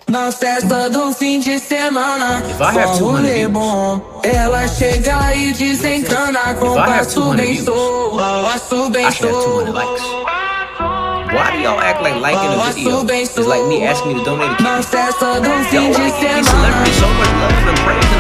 Na festa do fim de semana, If I have 200 rolê views, bom. Ela chega e desencana com If I have passo 200 bem views, sou, passo bem I should have 200 sou. likes. Why do y'all act like liking a video is like me asking you to donate a Na kidney? festa do fim Y'all de like giving semana. celebrities so much love and praise